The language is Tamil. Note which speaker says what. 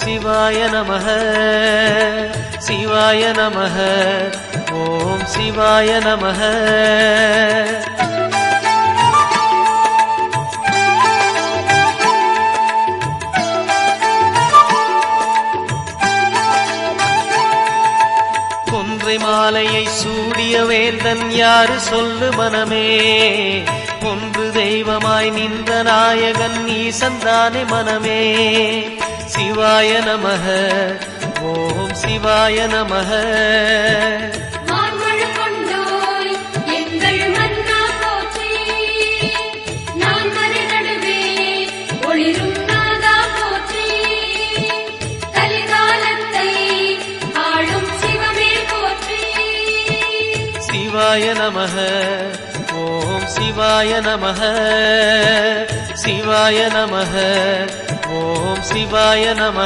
Speaker 1: சிவாய நமः சிவாய நமः ஓம் சிவாய நமः. கொன்றை மாலையை சூடிய வேந்தன் யாரு சொல்லு மனமே, ஒன்று தெய்வமாய் நின்ற நாயகன் ஈசந்தானே மனமே. சிவாய நமः ஓம் சிவாய நமः. சிவாய நமः ஓம் சிவாய நமः சிவாய நமः ஓம் சிவாய நமः.